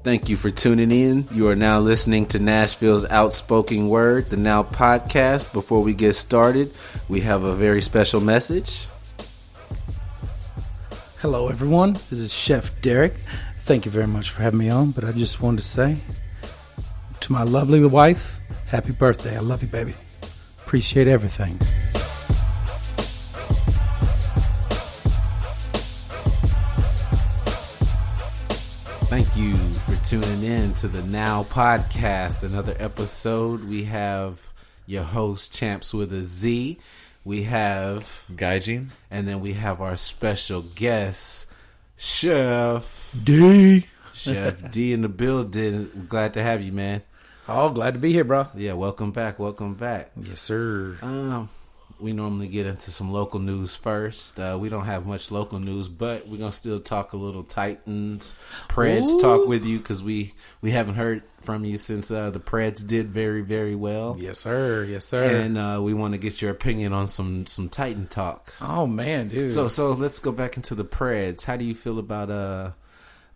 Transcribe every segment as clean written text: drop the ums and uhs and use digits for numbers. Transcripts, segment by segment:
Thank you for tuning in. You are now listening to Nashville's Outspoken Word, the Now podcast. Before we get started, we have a very special message. Hello, everyone. This is Chef Derek. Thank you very much for having me on. But I just wanted to say to my lovely wife, happy birthday. I love you, baby. Appreciate everything. Thank you for tuning in to the Now podcast. Another episode. We have your host, Champs with a Z. We have Gaijin. And then we have our special guest, Chef D. Chef D in the building. We're glad to have you, man. Oh, glad to be here, bro. Yeah, welcome back. Welcome back. Yes, sir. We normally get into some local news first. We don't have much local news, but we're going to still talk a little Titans, Preds talk with you because we haven't heard from you since the Preds did very, very well. Yes, sir. Yes, sir. And we want to get your opinion on some Titan talk. Oh, man, dude. So let's go back into the Preds. How do you feel about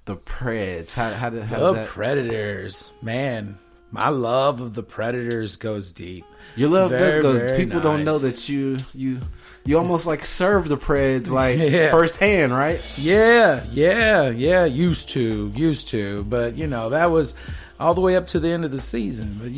the Preds? How the Predators, man. My love of the Predators goes deep. Your love does go. People nice. don't know that you almost like serve the Preds like firsthand, right? Yeah. Used to, but that was all the way up to the end of the season. But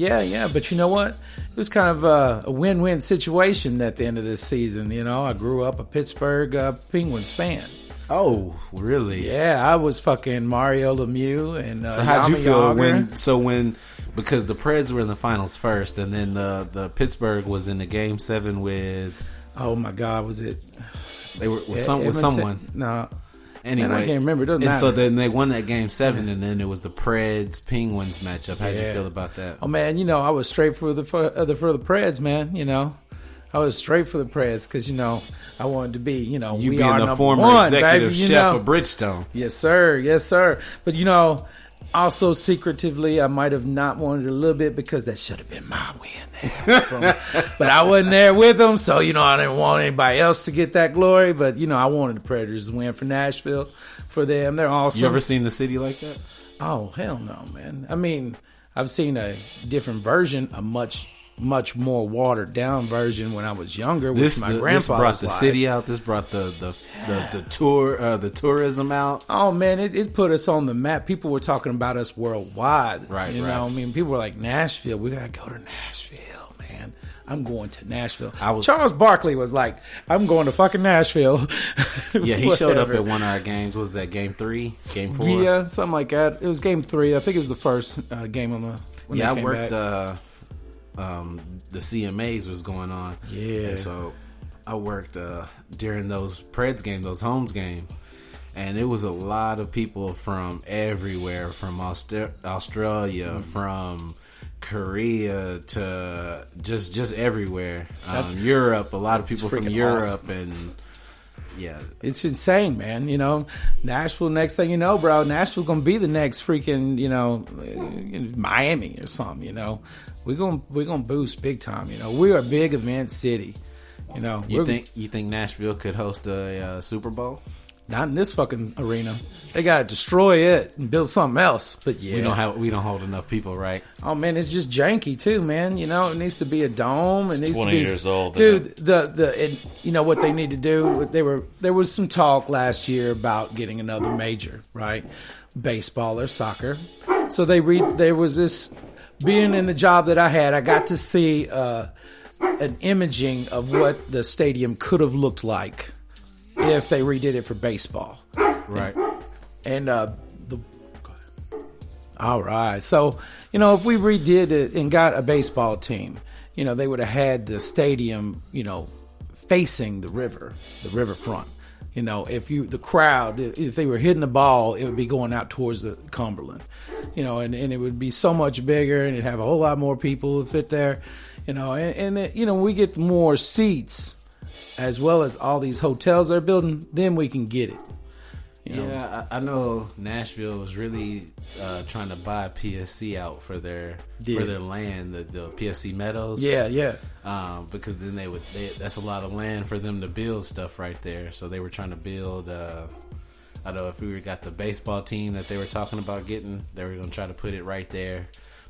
but you know what? It was kind of a win-win situation at the end of this season. I grew up a Pittsburgh Penguins fan. Oh, really? Yeah, I was fucking Mario Lemieux and. So how'd you feel when? Because the Preds were in the finals first, and then the Pittsburgh was in the Game 7 with. Oh my God, was it? They were with someone. No. Anyway, I can't remember. It doesn't matter. So then they won that Game 7, and then it was the Preds Penguins matchup. How'd you feel about that? Oh man, I was straight for the Preds, man. I was straight for the Preds because I wanted to be you we being are the former one, executive baby, chef of Bridgestone. Yes, sir. But also, secretively, I might have not wanted it a little bit because that should have been my win there. But I wasn't there with them, so, I didn't want anybody else to get that glory. But, I wanted the Predators to win for Nashville, for them. They're awesome. You ever seen the city like that? Oh, hell no, man. I mean, I've seen a different version, a much more watered down version when I was younger. With my grandfather's This brought the life. city out. This brought the tour, the tourism out. Oh man, it put us on the map. People were talking about us worldwide. Right. I mean, people were like, Nashville. We gotta go to Nashville, man. I'm going to Nashville. Charles Barkley was like, I'm going to fucking Nashville. Yeah, he showed up at one of our games. Was that Game 3, Game 4? Yeah, something like that. It was Game 3. I think it was the first game on the. I worked. The CMAs was going on. Yeah. And so I worked during those Preds games, those homes games. And it was a lot of people from everywhere, from Australia, from Korea to just everywhere. Europe, a lot of people from Europe. Awesome. And yeah. It's insane, man. Nashville, next thing you know, bro, Nashville going to be the next freaking, Miami or something, We're gonna boost big time. We're a big event city. You think Nashville could host a Super Bowl? Not in this fucking arena. They gotta destroy it and build something else. But yeah, we don't hold enough people, right? Oh man, it's just janky too, man. It needs to be a dome. It needs 20 to be, years old, dude. What they need to do. There was some talk last year about getting another major, right? Baseball or soccer. So there was this. Being in the job that I had, I got to see an imaging of what the stadium could have looked like if they redid it for baseball. Right. And all right. So, if we redid it and got a baseball team, they would have had the stadium, facing the riverfront. The crowd, if they were hitting the ball, it would be going out towards the Cumberland, and it would be so much bigger, and it'd have a whole lot more people to fit there, and we get more seats as well as all these hotels they're building, then we can get it. Yeah, I know Nashville was really trying to buy PSC out for their land, the PSC Meadows. Yeah. Because then that's a lot of land for them to build stuff right there. So they were trying to build I know if we got the baseball team that they were talking about getting, they were going to try to put it right there.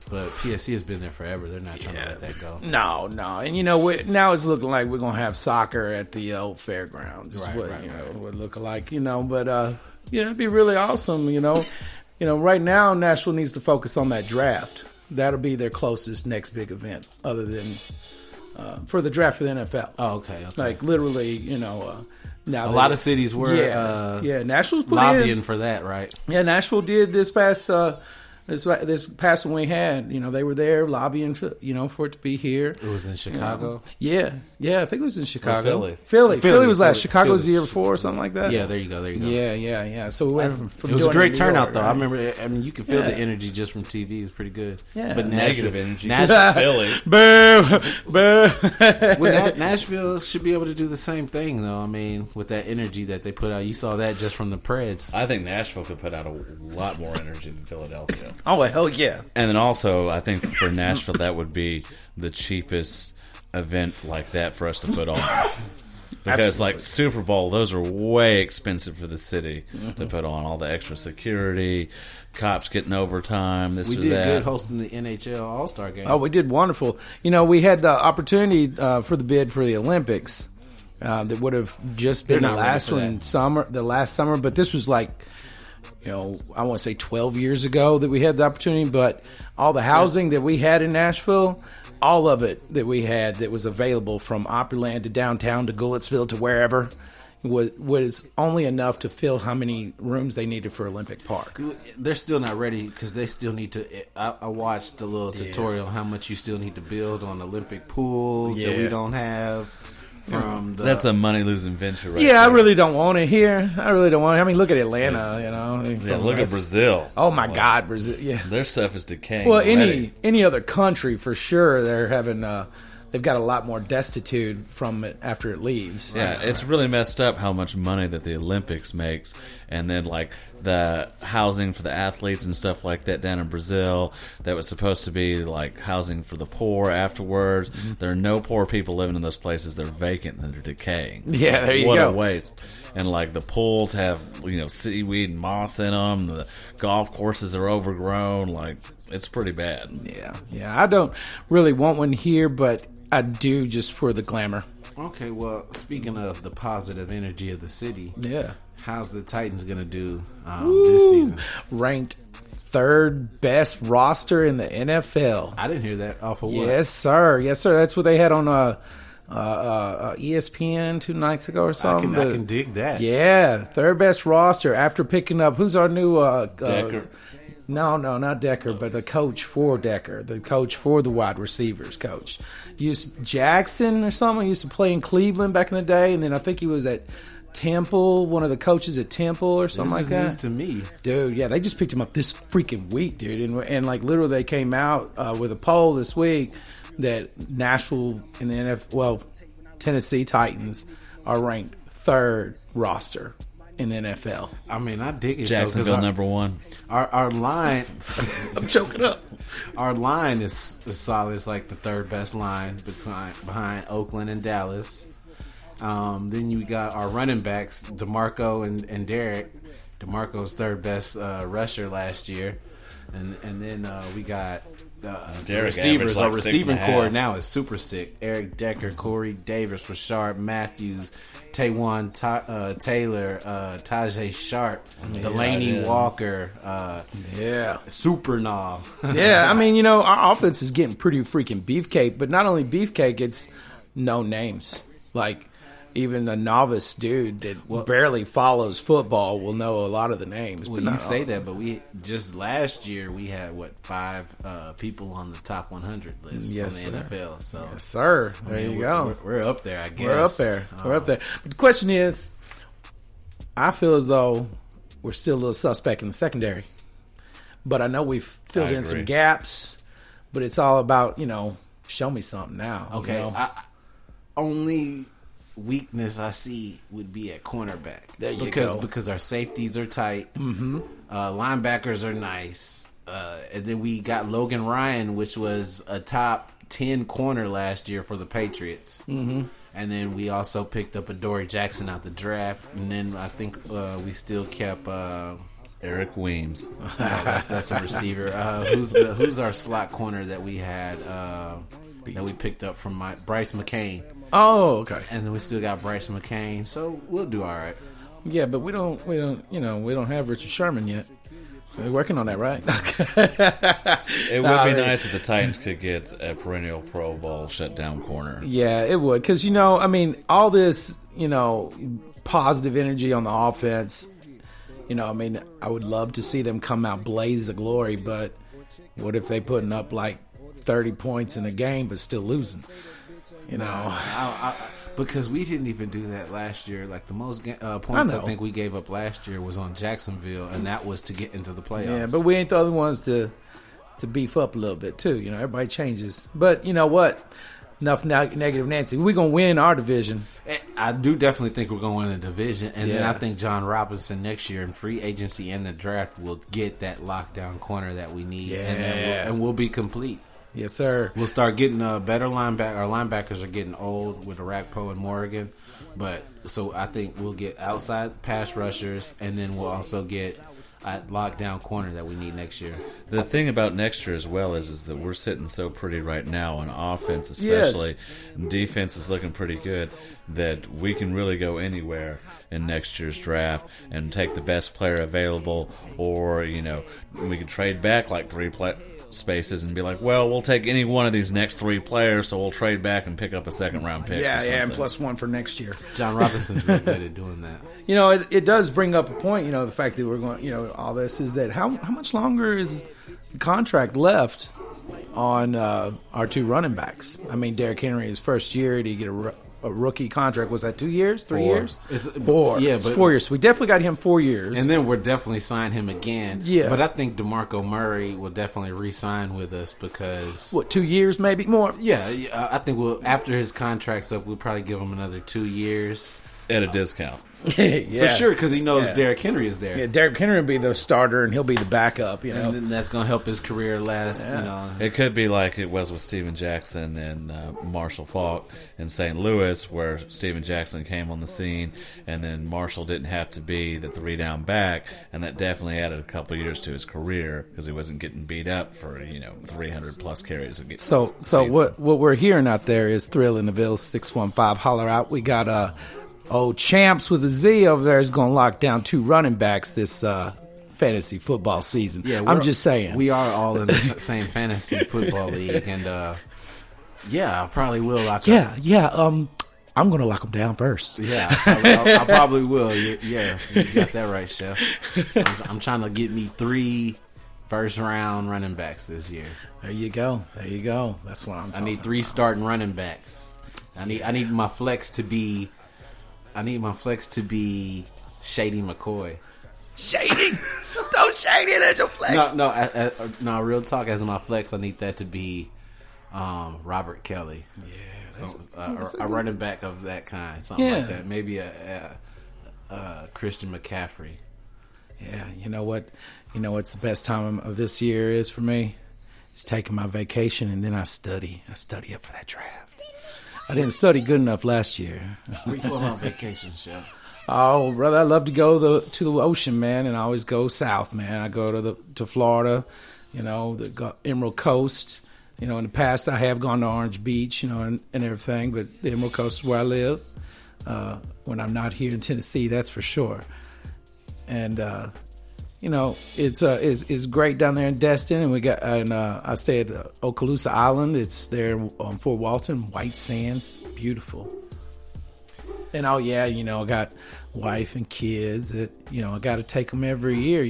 But PSC has been there forever. They're not trying to let that go. No. And, now it's looking like we're going to have soccer at the old fairgrounds. Right. Would look like, But, it'd be really awesome, Right now, Nashville needs to focus on that draft. That'll be their closest next big event other than for the draft for the NFL. Oh, okay. Like, literally, now a lot of cities were Nashville's lobbying for that, right? Yeah, Nashville did this past one we had. They were there lobbying for it to be here. It was in Chicago. Yeah, I think it was in Chicago. Philly was last. Chicago was the year before or something like that. Yeah, there you go. Yeah. So we went from it was a great turnout, though. Right? I remember. You could feel the energy just from TV. It was pretty good. Yeah, but negative energy. Philly. Boo. Nashville should be able to do the same thing, though. I mean, with that energy that they put out, you saw that just from the Preds. I think Nashville could put out a lot more energy than Philadelphia. Oh, hell yeah. And then also, I think for Nashville, that would be the cheapest event like that for us to put on. Because, like, Super Bowl, those are way expensive for the city to put on. All the extra security, cops getting overtime, we did good hosting the NHL All-Star Game. Oh, we did wonderful. We had the opportunity for the bid for the Olympics that would have just been the last summer, but this was like, I want to say 12 years ago that we had the opportunity, but all the housing that we had in Nashville, all of it that we had that was available from Opryland to downtown to Goulitsville to wherever was only enough to fill how many rooms they needed for Olympic Park. They're still not ready because they still need to. I watched a little tutorial how much you still need to build on Olympic pools that we don't have. That's a money losing venture, right? Yeah, there. I really don't want it here. I mean, look at Atlanta. Look at Brazil. Oh my God, Brazil. Yeah, their stuff is decaying. Well, any other country for sure, they're having. They've got a lot more destitute from it after it leaves. Yeah, it's really messed up how much money that the Olympics makes, and then like the housing for the athletes and stuff like that down in Brazil that was supposed to be like housing for the poor afterwards. There are no poor people living in those places. They're vacant and they're decaying. Yeah, there you go. What a waste. And like the pools have seaweed and moss in them. The golf courses are overgrown. Like it's pretty bad. Yeah. I don't really want one here, but I do just for the glamour. Okay, well, speaking of the positive energy of the city, how's the Titans going to do this season? Ranked third best roster in the NFL. I didn't hear that. Off of what? Yes, sir. That's what they had on ESPN 2 nights ago or something. I can dig that. Yeah, third best roster after picking up, who's our new... Decker. No, not Decker, but the coach for Decker, the coach for the wide receivers coach. Jackson or someone used to play in Cleveland back in the day, and then I think he was at Temple, one of the coaches at Temple or something like that. This is news to me. Dude, yeah, they just picked him up this freaking week, dude. And like literally they came out with a poll this week that Nashville in the NFL, Tennessee Titans are ranked third roster in the NFL. I mean, I dig it. Jacksonville number one. Our line, I'm choking up. Our line is solid. It's like the third best line behind Oakland and Dallas. Then you got our running backs, DeMarco and Derek. DeMarco's third best rusher last year, and then we got the receivers. Our receiving core now is super sick. Eric Decker, Corey Davis, Rashard Matthews, Taywan Taylor, Tajay Sharp, Delaney Walker, Super Knob. Yeah, I mean, our offense is getting pretty freaking beefcake, but not only beefcake, it's no names. Like, even a novice dude that barely follows football will know a lot of the names. Well, you say that, but we just last year we had 5 people on the top 100 list in the NFL. So yes, sir. There you go. We're up there, I guess. We're up there. But the question is, I feel as though we're still a little suspect in the secondary, but I know we've filled in some gaps. But it's all about show me something now. Okay, only weakness I see would be at cornerback. There you go. Because our safeties are tight. Mm-hmm. Linebackers are nice. And then we got Logan Ryan, which was a top 10 corner last year for the Patriots. Mm-hmm. And then we also picked up a Dory Jackson out the draft. And then I think we still kept Eric Weems. No, that's a receiver. Who's our slot corner that we had that we picked up from Bryce McCain? Oh, okay. And then we still got Bryce McCain, so we'll do all right. Yeah, but we don't have Richard Sherman yet. We're working on that, right? It would be nice if the Titans could get a perennial Pro Bowl shutdown corner. Yeah, it would, because all this positive energy on the offense. I would love to see them come out blaze of glory, but what if they putting up like 30 points in a game but still losing? Because we didn't even do that last year. Like the most points I think we gave up last year was on Jacksonville, and that was to get into the playoffs. Yeah, but we ain't the other ones to beef up a little bit too. Everybody changes. But you know what? Enough negative Nancy. We're going to win our division. I do definitely think we're going to win the division. And then I think John Robinson next year in free agency and the draft will get that lockdown corner that we need. Yeah. And we'll be complete. Yes, sir. We'll start getting better linebacker. Our linebackers are getting old with Arakpo and Morgan. So I think we'll get outside pass rushers, and then we'll also get a lockdown corner that we need next year. The thing about next year as well is that we're sitting so pretty right now on offense, especially. Yes. Defense is looking pretty good, that we can really go anywhere in next year's draft and take the best player available, or we could trade back like three spaces and be like, well, we'll take any one of these next three players, so we'll trade back and pick up a second round pick. Yeah, and +1 for next year. John Robinson's really good at doing that. It does bring up a point. The fact that we're going, all this is that how much longer is the contract left on our two running backs? I mean, Derrick Henry, his first year, did he get a rookie contract? Was that 2 years, 3 years? It's 4. Yeah, it's 4 years. So we definitely got him 4 years, and then we're definitely sign him again. Yeah, but I think DeMarco Murray will definitely re-sign with us because 2 years, maybe more. Yeah, I think after his contract's up, we'll probably give him another 2 years at a discount. Yeah. For sure, because he knows Derrick Henry is there. Yeah, Derrick Henry will be the starter, and he'll be the backup. And then that's going to help his career last. It could be like it was with Steven Jackson and Marshall Faulk in St. Louis, where Steven Jackson came on the scene, and then Marshall didn't have to be the 3-down back, and that definitely added a couple years to his career because he wasn't getting beat up for 300 plus carries. So what we're hearing out there is Thrill in the Ville 615 holler out. We got Champs with a Z over there is going to lock down 2 running backs this fantasy football season. Yeah, I'm just saying. We are all in the same fantasy football league, and I probably will lock up. I'm going to lock them down first. Yeah, I probably will. Yeah, you got that right, Chef. I'm trying to get me 3 first-round running backs this year. There you go. That's what I'm talking about. I need 3 starting running backs. I need my flex to be... Shady McCoy. Shady? Don't shady it as your flex. No. Real talk. As my flex, I need that to be Robert Kelly. Yeah, a running back of that kind, something like that. Maybe a Christian McCaffrey. Yeah, you know what? What's the best time of this year is for me? It's taking my vacation and then I study. I study up for that draft. I didn't study good enough last year. Where you going on vacation, Chef? Oh, brother, I love to go to the ocean, man, and I always go south, man. I go to Florida, the Emerald Coast. In the past I have gone to Orange Beach, and everything, but the Emerald Coast is where I live. When I'm not here in Tennessee, that's for sure. And it's great down there in Destin, and I stay at Okaloosa Island. It's there on Fort Walton, White Sands, beautiful. And I got wife and kids that I got to take them every year.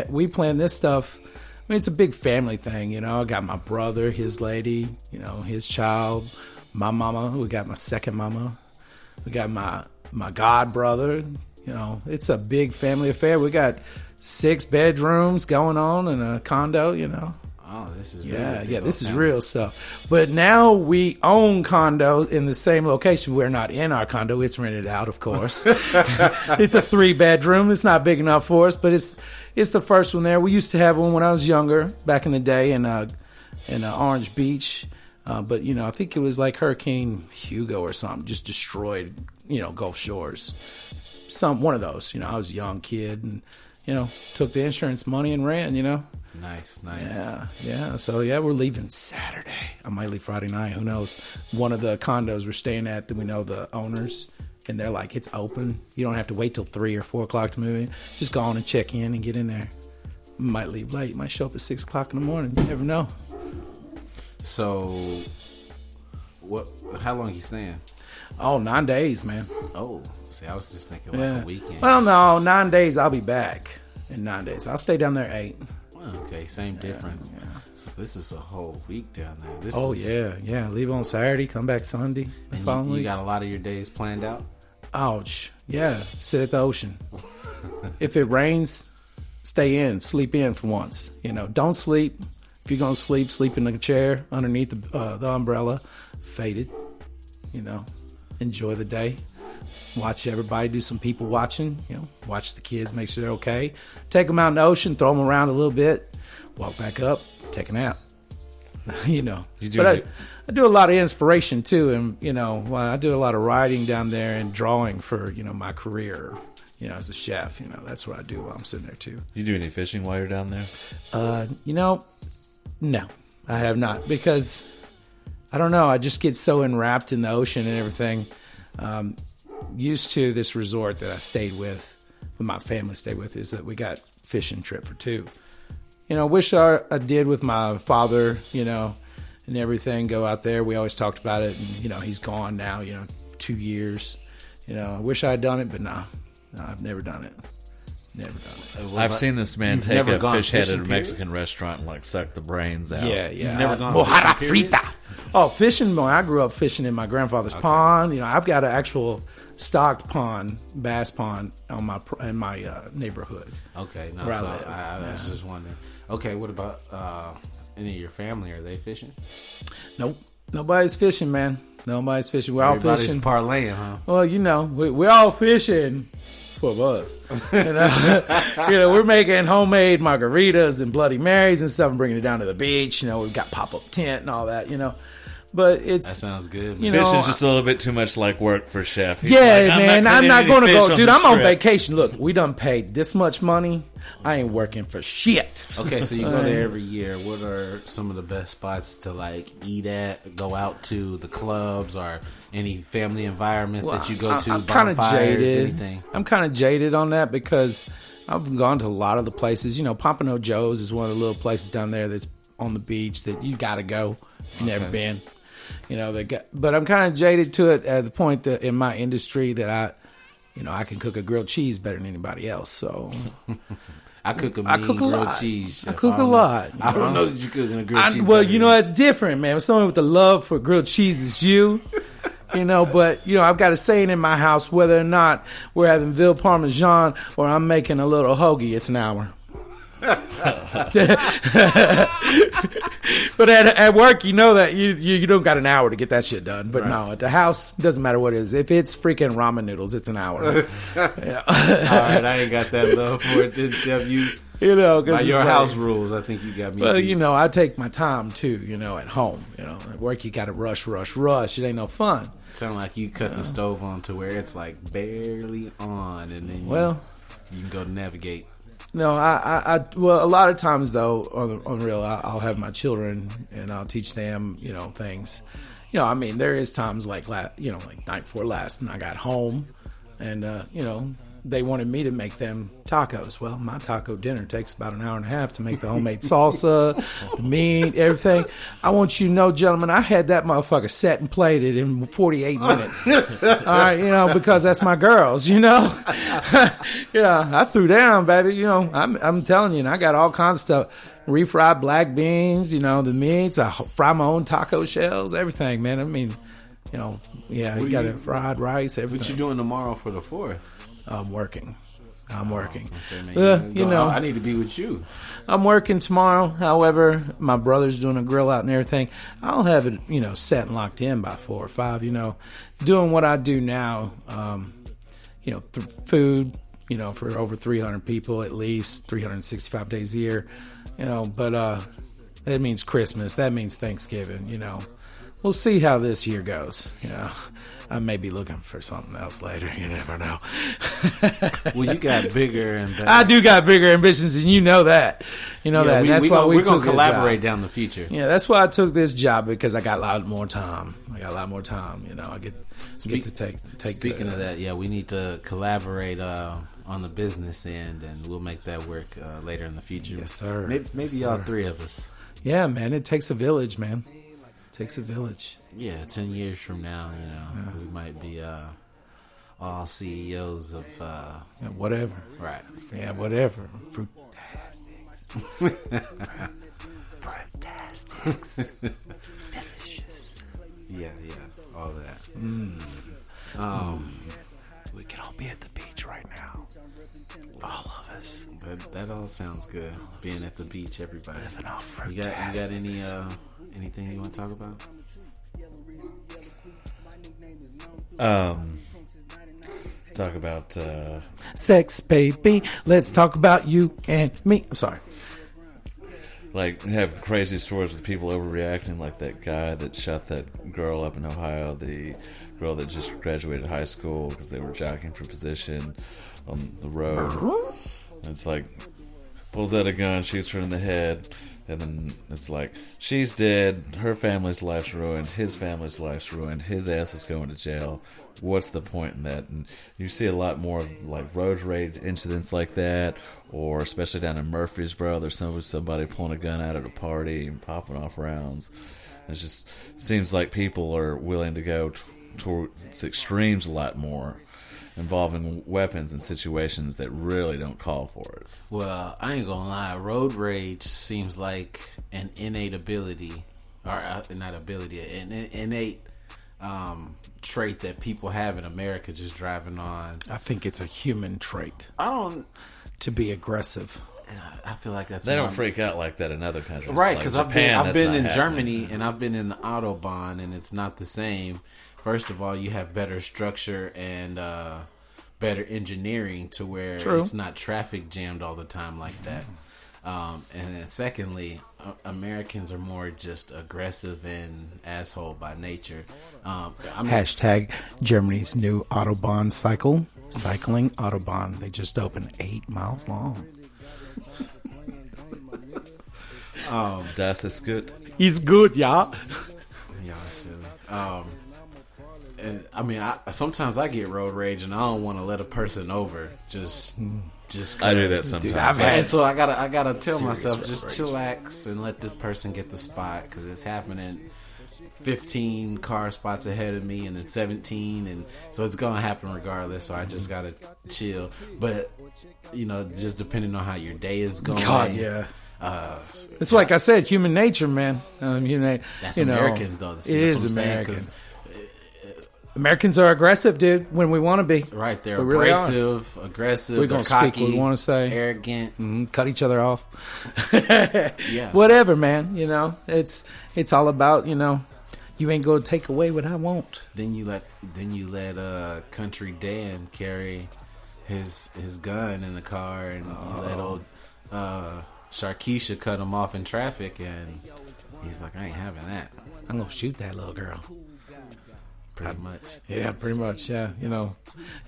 We plan this stuff. I mean, it's a big family thing. I got my brother, his lady, his child, my mama. We got my second mama. We got my god brother. It's a big family affair. We got 6 bedrooms going on in a condo, Oh, this is this is real stuff. But now we own condo in the same location. We're not in our condo. It's rented out, of course. It's a 3-bedroom. It's not big enough for us, but it's the first one there. We used to have one when I was younger, back in the day in Orange Beach. But, I think it was like Hurricane Hugo or something, just destroyed, Gulf Shores. One of those, I was a young kid and, took the insurance money and ran, Nice. Yeah. So, we're leaving Saturday. I might leave Friday night. Who knows? One of the condos we're staying at, that we know the owners, and they're like, it's open. You don't have to wait till 3 or 4 o'clock to move in. Just go on and check in and get in there. Might leave late. Might show up at 6 o'clock in the morning. You never know. So, how long you staying? Oh, 9 days, man. Oh, see, I was just thinking like a weekend. Well, no, 9 days. I'll be back in 9 days. I'll stay down there 8. Okay, same difference. Yeah. So this is a whole week down there. Yeah. Leave on Saturday, come back Sunday. And you got a lot of your days planned out? Ouch. Yeah, sit at the ocean. If it rains, stay in, sleep in for once. Don't sleep. If you're going to sleep in the chair underneath the umbrella, faded. Enjoy the day. Watch everybody do some people watching. Watch the kids, make sure they're okay. Take them out in the ocean, throw them around a little bit, walk back up, take a nap. But I do a lot of inspiration too, and I do a lot of writing down there and drawing for my career. As a chef, that's what I do while I'm sitting there too. You do any fishing while you're down there? No, I have not, because I don't know. I just get so enwrapped in the ocean and everything. Used to this resort that I stayed with, my family stayed with, is that we got fishing trip for 2. Wish I did with my father, and everything, go out there. We always talked about it, and, he's gone now, 2 years. I wish I had done it, but no, I've never done it. Never done it. I've seen this man take a fish head at a Mexican restaurant and suck the brains out. Yeah. You've never gone Mojada fishing frita. Oh, fishing. I grew up fishing in my grandfather's pond. I've got an actual stocked pond, bass pond, in my neighborhood. Okay, no, where so I live. I was just wondering. Okay, what about any of your family? Are they fishing? Nope, nobody's fishing, man. Nobody's fishing. We're all Everybody's fishing. parlaying, huh? Well, we're all fishing for us. We're making homemade margaritas and Bloody Marys and stuff and bringing it down to the beach. We've got pop-up tent and all that, But That sounds good. Fishing's just a little bit too much like work for Chef. He's man, I'm not going to go. Dude, I'm on strip. vacation. Look, we done paid this much money. I ain't working for shit. Okay, so you go there every year. What are some of the best spots to eat at, go out to, the clubs, or any family environments that you go to? I'm kind of jaded. Anything? I'm kind of jaded on that because I've gone to a lot of the places. Pompano Joe's is one of the little places down there that's on the beach that you got to go if you've never been. But I'm kind of jaded to it at the point that in my industry that I can cook a grilled cheese better than anybody else. So I cook a grilled cheese. I cook a lot. I don't know that you cook a grilled cheese. Well, that's different, man. Someone with the love for grilled cheese is you. But I've got a saying in my house, whether or not we're having veal parmesan or I'm making a little hoagie, it's an hour. But at work, that you don't got an hour to get that shit done. But no, at the house, doesn't matter what it is. If it's freaking ramen noodles, it's an hour. Yeah. All right, I ain't got that love for it, then, Chef. By your house rules, I think you got me. Well, I take my time too. At home, at work, you got to rush. It ain't no fun. Sound like you cut the stove on to where it's barely on, and then you can go navigate. No, well, a lot of times though, on real, I'll have my children and I'll teach them, things. There is times like night before last, and I got home, and they wanted me to make them tacos. Well, my taco dinner takes about an hour and a half to make the homemade salsa, the meat, everything. I want you to know, gentlemen, I had that motherfucker set and plated in 48 minutes. All right, because that's my girls, I threw down, baby. I'm telling you, and I got all kinds of stuff. Refried black beans, the meats. I fry my own taco shells, everything, man. You got it, fried rice, everything. What you doing tomorrow for the 4th? I'm working. I need to be with you. I'm working tomorrow. However, my brother's doing a grill out and everything. I'll have it, set and locked in by 4 or 5. Doing what I do now. Food. For over 300 people at least, 365 days a year. But that means Christmas. That means Thanksgiving. we'll see how this year goes. You know, I may be looking for something else later. You never know. Well, you got bigger and better. I do got bigger ambitions, and you know that. You know that. That's why we're gonna collaborate down the future. Yeah, that's why I took this job, because I got a lot more time. You know, I get to take. Speaking of that, yeah, we need to collaborate on the business end, and we'll make that work later in the future. Yes, sir. Maybe all three of us. Yeah, man. It takes a village, man. It takes a village. Yeah, 10 years from now, we might be all CEOs of whatever. Right. Yeah, whatever. Fruitastics. Delicious. Yeah, all that. We can all be at the beach right now. All of us. That all sounds good. Being at the beach, everybody. Living off you got anything you want to talk about? Talk about sex, baby. Let's talk about you and me. I'm sorry. Like, have crazy stories with people overreacting, like that guy that shot that girl up in Ohio, the girl that just graduated high school because they were jockeying for position on the road. And it's like, pulls out a gun, shoots her in the head, and then it's like, she's dead, her family's life's ruined, his family's life's ruined, his ass is going to jail. What's the point in that? And you see a lot more of like road rage incidents like that, or especially down in Murfreesboro, there's somebody pulling a gun out at a party and popping off rounds. It just seems like people are willing to go towards extremes a lot more, involving weapons in situations that really don't call for it. Well, I ain't gonna lie, road rage seems like an innate ability, or not ability, an innate trait that people have in America, just driving on. I think it's a human trait. To be aggressive. I feel like that's they don't freak out like that in other countries, right? Because like I've been in Germany and I've been in the Autobahn, and it's not the same. First of all, you have better structure and better engineering to where it's not traffic jammed all the time like that. And then secondly, Americans are more just aggressive and asshole by nature. Hashtag Germany's new Autobahn cycling Autobahn. They just opened 8 miles long. Das ist gut. He's good, yeah. Y'all silly. And I mean, sometimes I get road rage, and I don't want to let a person over. Just I do that sometimes. And so I gotta tell myself, just chillax and let this person get the spot, because it's happening 15 car spots ahead of me, and then 17, and so it's gonna happen regardless. So I just gotta chill. But just depending on how your day is going. God, yeah. It's like I said, human nature, man. That's American, though. It is American. Americans are aggressive, dude, when we want to be. Right, they're abrasive, aggressive, we're going to speak what we want to say. Arrogant. Cut each other off. Yes. Whatever, man. It's all about, you ain't going to take away what I want. Then you let Country Dan carry his gun in the car, and you let old Sharkeisha cut him off in traffic, and he's like, I ain't having that. I'm going to shoot that little girl. Pretty much. Yeah, pretty much. Yeah,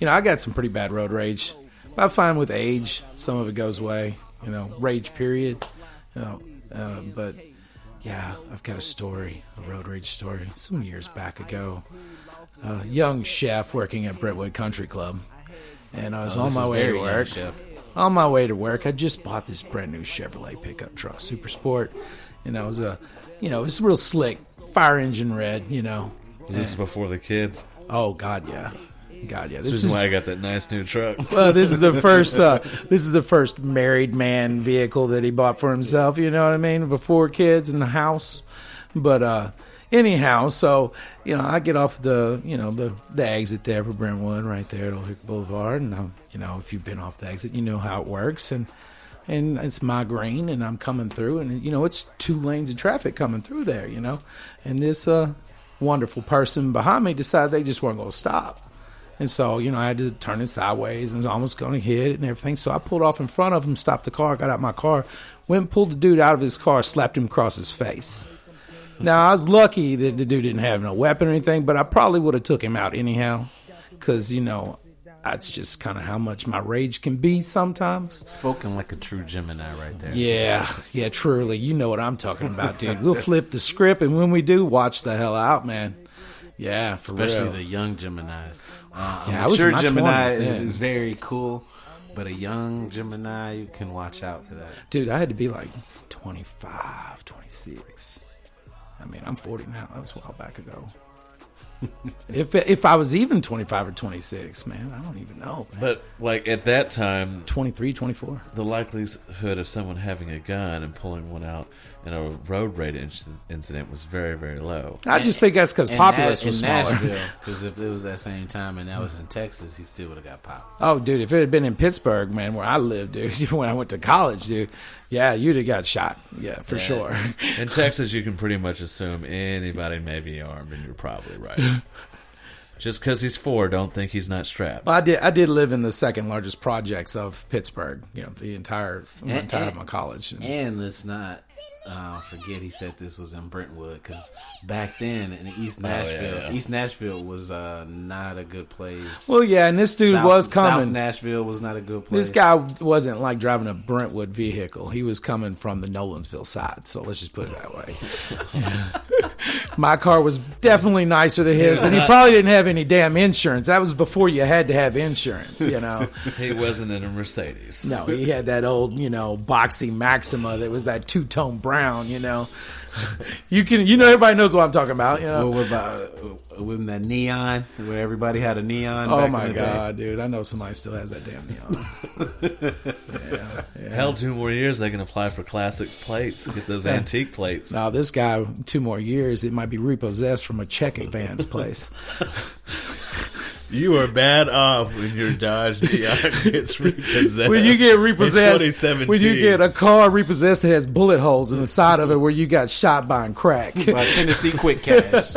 I got some pretty bad road rage. But I find with age, some of it goes away. Rage period. But yeah, I've got a road rage story. Some years back ago, a young chef working at Brentwood Country Club, and I was on my way to work. On my way to work, I just bought this brand new Chevrolet pickup truck, Super Sport. It was a real slick, fire engine red. Was this before the kids? Oh God, yeah. This is why I got that nice new truck. Well, this is the first married man vehicle that he bought for himself. You know what I mean? Before kids in the house. But anyhow, so I get off the exit there for Brentwood, right there at Old Hick Boulevard, and if you've been off the exit, you know how it works, and it's my green, and I'm coming through, and it's 2 lanes of traffic coming through there, and this wonderful person behind me decided they just weren't going to stop. And so, I had to turn it sideways and was almost going to hit it and everything. So I pulled off in front of him, stopped the car, got out my car, went and pulled the dude out of his car, slapped him across his face. Now, I was lucky that the dude didn't have no weapon or anything, but I probably would have took him out anyhow. Because, that's just kind of how much my rage can be sometimes. Spoken like a true Gemini right there. Yeah, truly. You know what I'm talking about, dude. We'll flip the script, and when we do, watch the hell out, man. Yeah, for especially real. the young Gemini. A I was mature in my Gemini 20s then. is very cool, but a young Gemini, you can watch out for that. Dude, I had to be like 25, 26. I mean, I'm 40 now. That was a while back ago. If I was even 25 or 26, man, I don't even know, man. But like at that time, 23, 24. the likelihood of someone having a gun and pulling one out in a road rage incident was very, very low. I just think that's because populace was in smaller. Nashville, because if it was that same time and that was in Texas, he still would have got popped. Oh, dude, if it had been in Pittsburgh, man, where I lived, dude, even when I went to college, dude, yeah, you'd have got shot. Yeah, for sure. In Texas, you can pretty much assume anybody may be armed, and you're probably right. Just because he's 4, don't think he's not strapped. Well, I did live in the second largest projects of Pittsburgh, the entire of my college. And let's not forget he said this was in Brentwood, because back then in East Nashville, East Nashville was not a good place. Well, yeah, and this dude was coming. South Nashville was not a good place. This guy wasn't like driving a Brentwood vehicle. He was coming from the Nolensville side, so let's just put it that way. My car was definitely nicer than his, and he probably didn't have any damn insurance. That was before you had to have insurance, He wasn't in a Mercedes. No, he had that old, boxy Maxima that was that two-tone brown, everybody knows what I'm talking about, Well, what about with that neon, where everybody had a neon? Oh back my in the God, day? dude! I know somebody still has that damn neon. Yeah. Hell, 2 more years they can apply for classic plates, get those antique plates. Now this guy, 2 more years, it might be repossessed from a check advance place. You are bad off when your Dodge Neon gets repossessed. When you get repossessed, in 2017. when you get a car repossessed that has bullet holes in the side of it where you got shot buying crack. By Tennessee Quick Cash.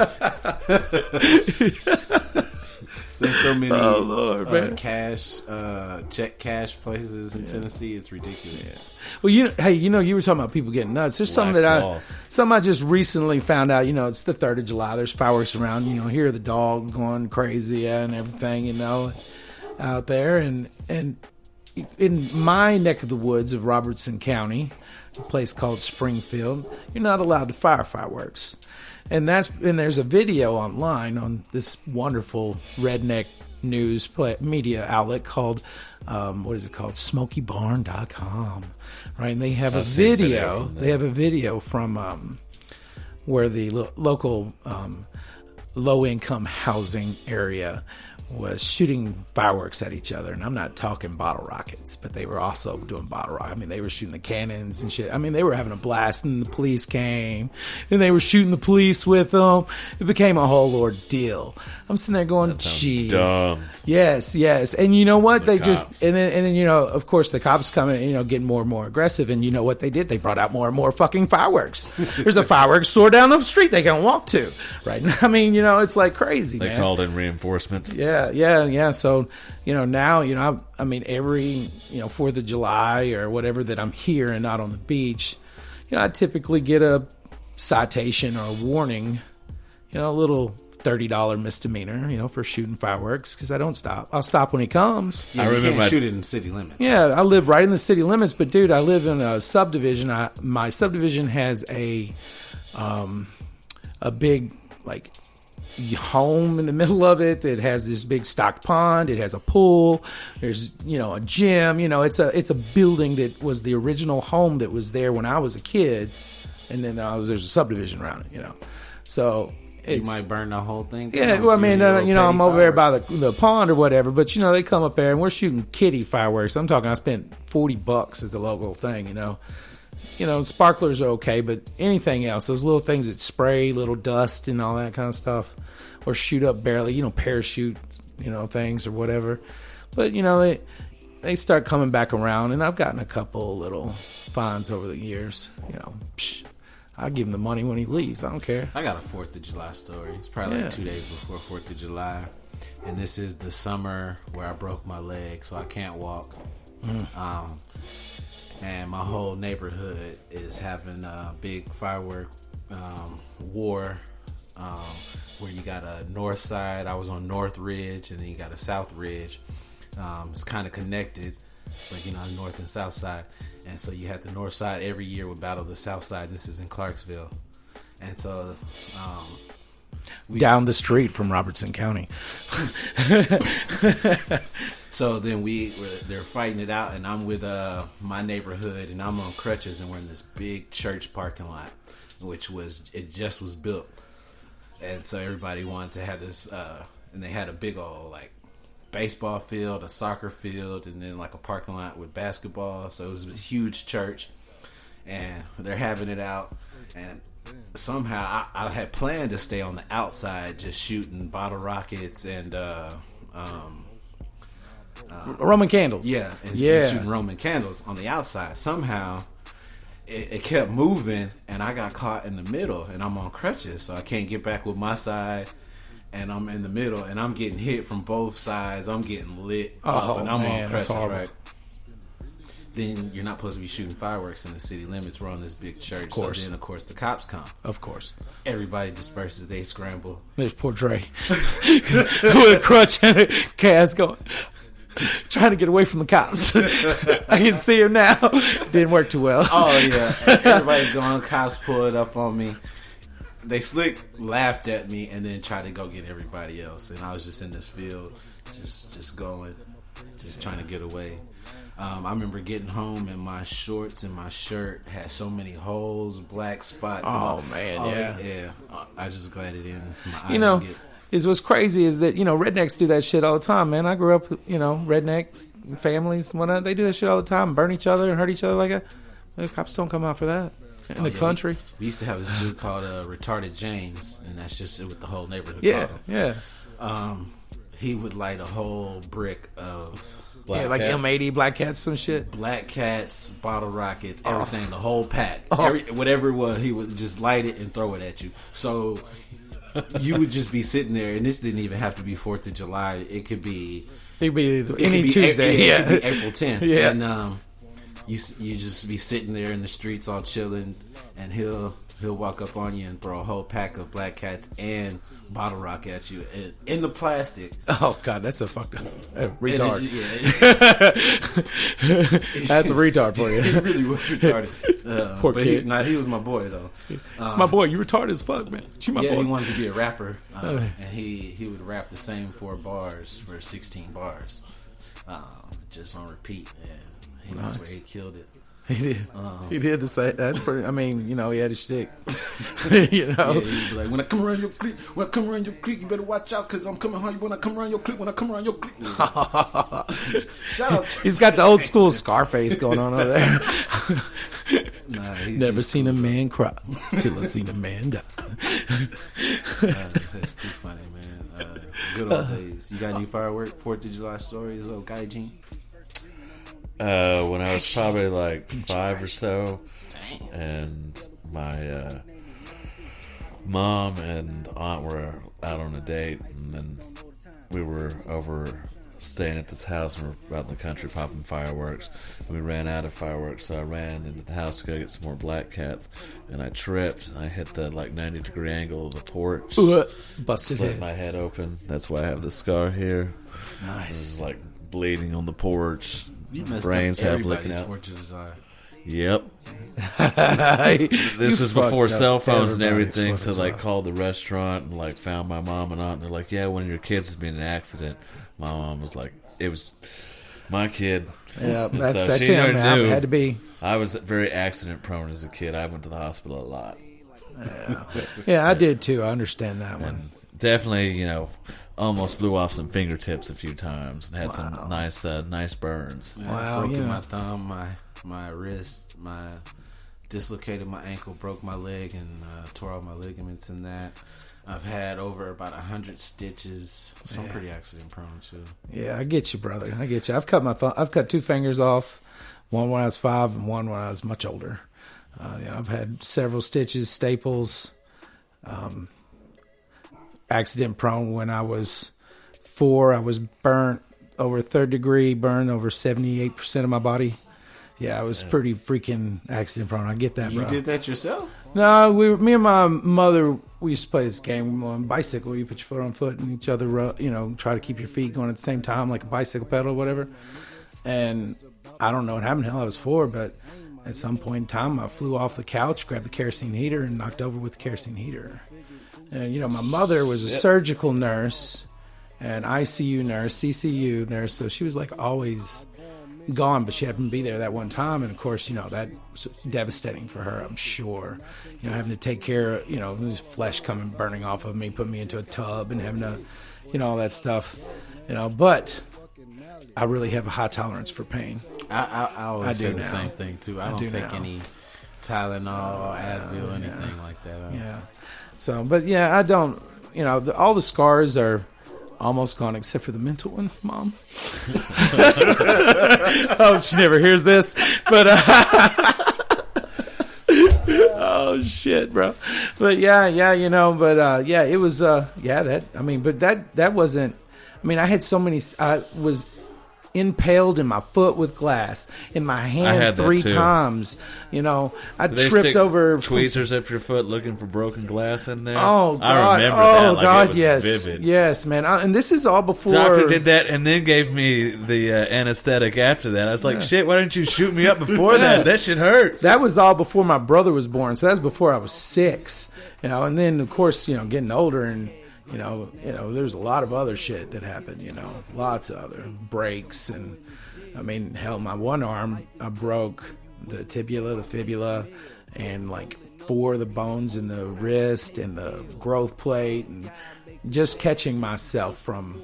There's so many check cash places in Tennessee. It's ridiculous. Yeah. Well, you were talking about people getting nuts. There's something I just recently found out. It's the 3rd of July. There's fireworks around. Hear the dog going crazy and everything. Out there, and in my neck of the woods of Robertson County, a place called Springfield, you're not allowed to fire fireworks. And there's a video online on this wonderful redneck news media outlet called SmokeyBarn.com, right? And they have a video. They have a video from where the local low income housing area was shooting fireworks at each other. And I'm not talking bottle rockets, but they were also doing bottle rockets. I mean, they were shooting the cannons and shit. I mean, they were having a blast, and the police came, and they were shooting the police with them. It became a whole ordeal. I'm sitting there going, "Jeez, dumb." Yes. And you know what? They cops. just and then of course the cops come in, getting more and more aggressive. And you know what they did? They brought out more and more fucking fireworks. There's a fireworks store down the street they can walk to, right? I mean, it's like crazy. They man. called in reinforcements. Yeah. So, now, I mean, every, 4th of July or whatever that I'm here and not on the beach, I typically get a citation or a warning, a little $30 misdemeanor, for shooting fireworks, because I don't stop. I'll stop when he comes. Yeah, you can't shoot it in city limits. Yeah, I live right in the city limits, but dude, I live in a subdivision. My subdivision has a big, like, home in the middle of it that has this big stocked pond. It has a pool. There's a gym. It's a building that was the original home that was there when I was a kid, and then there's a subdivision around it. So you might burn the whole thing. Yeah, well, I mean, I'm over there by the pond or whatever, but they come up there and we're shooting kiddie fireworks. I'm talking, I spent $40 at the local thing. Sparklers are okay, but anything else, those little things that spray little dust and all that kind of stuff, or shoot up barely, parachute, things or whatever. But, they start coming back around, and I've gotten a couple little fines over the years. I give him the money when he leaves. I don't care. I got a 4th of July story. It's probably like 2 days before 4th of July. And this is the summer where I broke my leg, so I can't walk. And my whole neighborhood is having a big firework war, where you got a north side. I was on North Ridge, and then you got a South Ridge. It's kind of connected, but north and south side. And so you had the north side every year would battle the south side. This is in Clarksville. And so down the street from Robertson County. So then they're fighting it out, and I'm with my neighborhood, and I'm on crutches, and we're in this big church parking lot, it just was built. And so everybody wanted to have this, and they had a big old baseball field, a soccer field, and then a parking lot with basketball. So it was a huge church, and they're having it out. And somehow I had planned to stay on the outside, just shooting bottle rockets and Roman candles. Yeah, and shooting Roman candles on the outside. Somehow it kept moving, and I got caught in the middle, and I'm on crutches, so I can't get back with my side. And I'm in the middle, and I'm getting hit from both sides. I'm getting lit up, and I'm on crutches, right? Then you're not supposed to be shooting fireworks in the city limits. We're on this big church. So then, of course, the cops come. Of course. Everybody disperses. They scramble. There's poor Dre with a crutch and a cast going, trying to get away from the cops. I can see him now. Didn't work too well. Oh, yeah. Everybody's going. Cops pulled up on me. They laughed at me and then tried to go get everybody else. And I was just in this field, just going, just trying to get away. I remember getting home and my shorts and my shirt had so many holes, black spots. Yeah. I just glad it didn't. What's crazy is that, rednecks do that shit all the time, man. I grew up, rednecks, families, whatnot, they do that shit all the time, burn each other and hurt each other like that. The cops don't come out for that. In the country. We used to have this dude called Retarded James, and that's just what the whole neighborhood called him. Yeah. He would light a whole brick of black cats. M80, black cats, some shit. Black cats, bottle rockets, everything, the whole pack. Whatever it was, he would just light it and throw it at you. So you would just be sitting there, and this didn't even have to be 4th of July. It could be any Tuesday. It could be April 10th. Yeah. And you just be sitting there in the streets all chilling, and he'll walk up on you and throw a whole pack of black cats and bottle rock at you in the plastic. Oh God, that's a fucking retard. Yeah. That's a retard for you. He really was retarded. Poor kid. He was my boy though. It's my boy. You retarded as fuck, man. You my boy. He wanted to be a rapper, and he would rap the same 4 bars for 16 bars, just on repeat. And he killed it. He did. He did the same. That's pretty. I mean, he had his shtick. Yeah, he'd be like, when I come around your clique, you better watch out, because I'm coming home. When I come around your clique, Shout out to He's got the old school Scarface going on over there. Never seen a man cry till I seen a man die. That's too funny, man. Good old days. You got any firework 4th of July stories, old Gaijin? When I was probably 5 or so, and my mom and aunt were out on a date, and then we were over staying at this house, and we're out in the country popping fireworks. We ran out of fireworks, so I ran into the house to go get some more black cats, and I tripped, and I hit the 90-degree angle of the porch. Busted split head. my head open. That's why I have the scar here. Nice. It was bleeding on the porch. You messed Brains up have looking everybody's out. 4th of July. Yep. This was before cell phones and everything, so called the restaurant and found my mom and aunt. And they're like, "Yeah, one of your kids has been in an accident." My mom was like, "It was my kid." Yeah, that's So she him. already Man. knew. Had to be. I was very accident prone as a kid. I went to the hospital a lot. Yeah, I did too. I understand that one. And definitely, almost blew off some fingertips a few times and had some nice burns. I broke my thumb, my wrist, dislocated my ankle, broke my leg, and tore all my ligaments in that. I've had over about 100 stitches. So I'm pretty accident prone too. Yeah, I get you, brother. I get you. I've cut 2 fingers off. One when I was 5, and one when I was much older. I've had several stitches, staples. Accident prone when I was 4. I was burnt over 3rd degree, burned over 78% of my body. Yeah, I was pretty freaking accident prone. I get that, bro. You did that yourself? No, me and my mother, we used to play this game on a bicycle. You put your foot on foot and each other, try to keep your feet going at the same time, like a bicycle pedal or whatever. And I don't know what happened. Hell, I was 4, but at some point in time, I flew off the couch, grabbed the kerosene heater, and knocked over with the kerosene heater. And, my mother was a surgical nurse, an ICU nurse, CCU nurse, so she was like always gone, but she happened to be there that one time. And of course, that was devastating for her, I'm sure. Having to take care of, flesh coming burning off of me, put me into a tub and having to, all that stuff, But I really have a high tolerance for pain. I always say the same thing too. I don't take any Tylenol or Advil or anything like that. Yeah. So, but yeah, I don't. All the scars are almost gone except for the mental one, Mom. Oh, she never hears this, but oh shit, bro. But yeah, it was that wasn't. I mean, I had so many. I was impaled in my foot with glass, in my hand 3 times. I tripped over tweezers up your foot looking for broken glass in there. Oh God! I remember that. Like God! it was Yes, vivid. Yes, man. And this is all before Doctor did that, and then gave me the anesthetic after that. I was like, shit! Why didn't you shoot me up before that? That shit hurts. That was all before my brother was born, so that's before I was 6. And then of course, getting older and. There's a lot of other shit that happened, lots of other breaks. And I mean, hell, my one arm, I broke the tibia, the fibula, and like 4 of the bones in the wrist and the growth plate, and just catching myself from,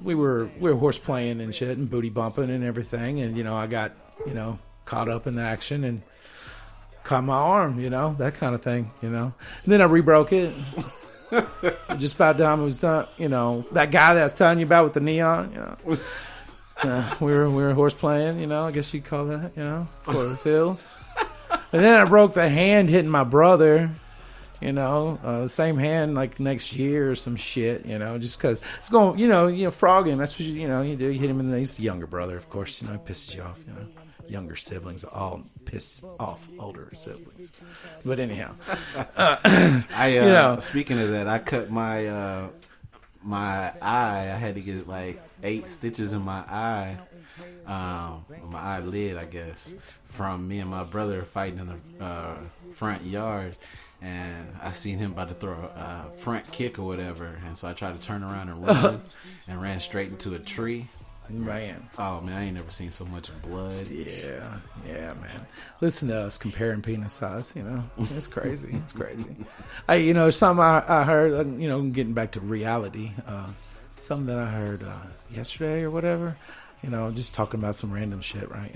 we were horse playing and shit and booty bumping and everything. And, I got, caught up in the action and caught my arm, that kind of thing, And then I rebroke it. Just about time it was done, that guy that I was telling you about with the neon, we were horse playing, I guess you'd call that, Forest Hills. And then I broke the hand hitting my brother, the same hand like next year or some shit, just because it's going, frog him. That's what you do. You hit him in the he's the younger brother, of course, he pisses you off, Younger siblings all piss off older siblings. But anyhow, speaking of that, I cut my my eye. I had to get like 8 stitches in my eye, my eyelid, I guess, from me and my brother fighting in the front yard. And I seen him about to throw a front kick or whatever, and so I tried to turn around and run, and ran straight into a tree. Man. Oh, man, I ain't never seen so much blood. Yeah, man. Listen to us comparing penis size, It's crazy. It's crazy. Something I heard, getting back to reality, something that I heard yesterday or whatever, just talking about some random shit, right?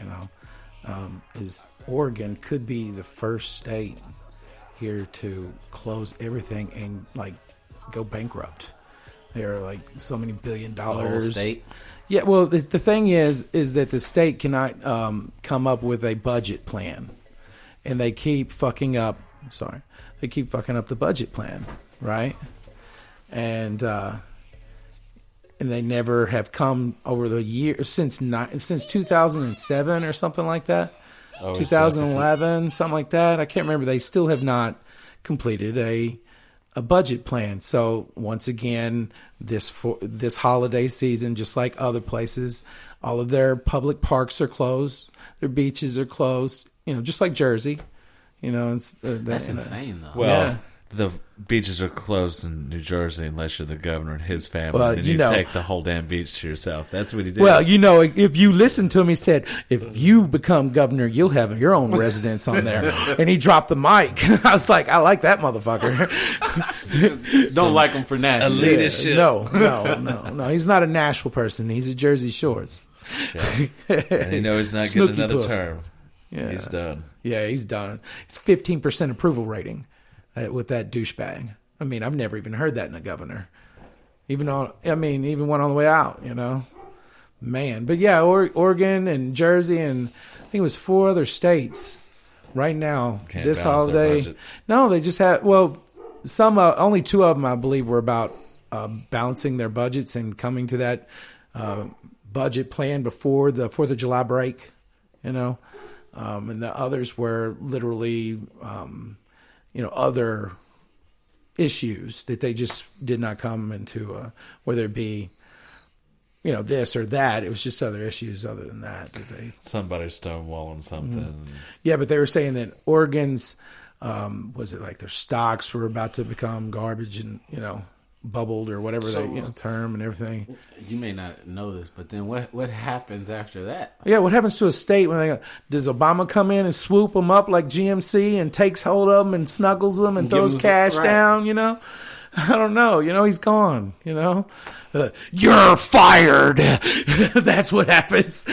Is Oregon could be the first state here to close everything and, like, go bankrupt. There are, like, so many $1 billion. The whole state? Yeah, well, the thing is that the state cannot come up with a budget plan, and they keep fucking up. They keep fucking up the budget plan, right? And they never have come over the years since 2007 or something like that. 2011, something like that. I can't remember. They still have not completed a budget plan. So once again, this holiday season, just like other places, all of their public parks are closed. Their beaches are closed. Just like Jersey. That's insane, though. Well, the beaches are closed in New Jersey unless you're the governor and his family. Well, and you take the whole damn beach to yourself. That's what he did. Well, if you listen to him, he said, if you become governor, you'll have your own residence on there. And he dropped the mic. I was like, I like that motherfucker. Don't like him for Nashville. Elitist shit. No. He's not a Nashville person. He's a Jersey Shores. Yeah. And he knows he's not getting another term. Yeah. He's done. Yeah, he's done. It's 15% approval rating. With that douchebag. I mean, I've never even heard that in a governor. Even one on the way out, Man. But yeah, Oregon and Jersey and I think it was 4 other states right now. Can't this holiday. No, they just had, some, only 2 of them I believe were about balancing their budgets and coming to that budget plan before the 4th of July break, and the others were literally other issues that they just did not come into, whether it be, this or that. It was just other issues other than that they. Somebody's stonewalling something. Mm-hmm. Yeah, but they were saying that Oregon's, was it like their stocks were about to become garbage and, bubbled or whatever term and everything. You may not know this, but then what happens after that? Yeah, what happens to a state when does Obama come in and swoop them up like GMC and takes hold of them and snuggles them and throws cash down? I don't know. He's gone. You're fired. That's what happens.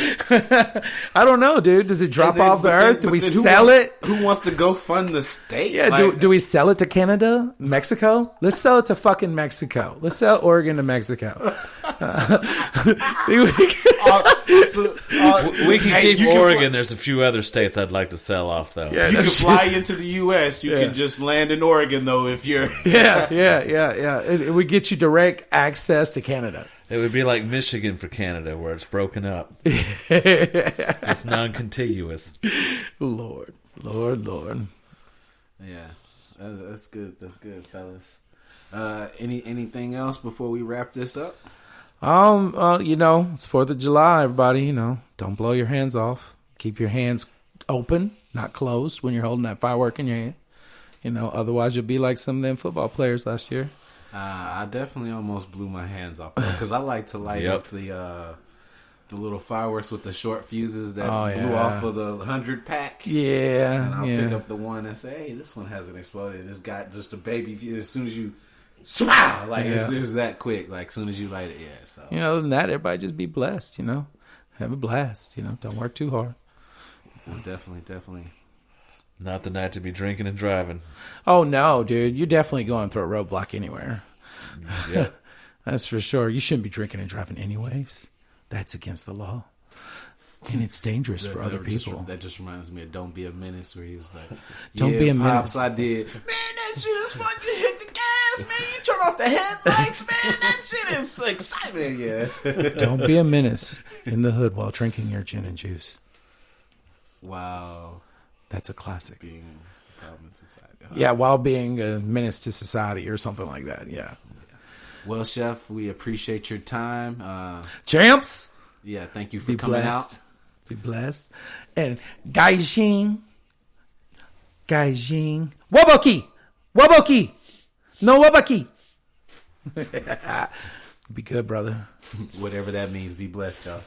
I don't know, dude. Does it drop off the earth? Do we sell it? Who wants to go fund the state? Yeah. Do we sell it to Canada, Mexico? Let's sell it to fucking Mexico. Let's sell Oregon to Mexico. We can keep Oregon. There's a few other states I'd like to sell off, though. Yeah, you can fly into the U.S. You can just land in Oregon, though, if you're... Yeah. It would get you direct access to Canada. It would be like Michigan for Canada, where it's broken up. It's non-contiguous. Lord. Yeah, that's good. That's good, fellas. Anything else before we wrap this up? It's 4th of July, everybody. Don't blow your hands off. Keep your hands open, not closed, when you're holding that firework in your hand. Otherwise you'll be like some of them football players last year. I definitely almost blew my hands off because I like to light up the little fireworks with the short fuses that blew off of the 100 pack. Yeah, and I'll pick up the one and say, "Hey, this one hasn't exploded. And it's got just a baby fuse." As soon as you smile, it's that quick. Like as soon as you light it, yeah. So other than that, everybody just be blessed. Have a blast. Don't work too hard. Well, definitely. Not the night to be drinking and driving. Oh, no, dude. You're definitely going through a roadblock anywhere. Yeah. That's for sure. You shouldn't be drinking and driving anyways. That's against the law. And it's dangerous for other people. That just reminds me of Don't Be a Menace, where he was like, Don't be a menace. Pops, I did. Man, that shit is fun. You hit the gas, man. You turn off the headlights, man. That shit is excitement, yeah. Don't be a menace in the hood while drinking your gin and juice. Wow. That's a classic. Being a problem in society. Yeah, while being a menace to society or something like that. Yeah. Well, Chef, we appreciate your time. Champs. Yeah, thank you for coming out. Be blessed. And Gaijin. Waboki. No Wabaki. Be good, brother. Whatever that means. Be blessed, y'all.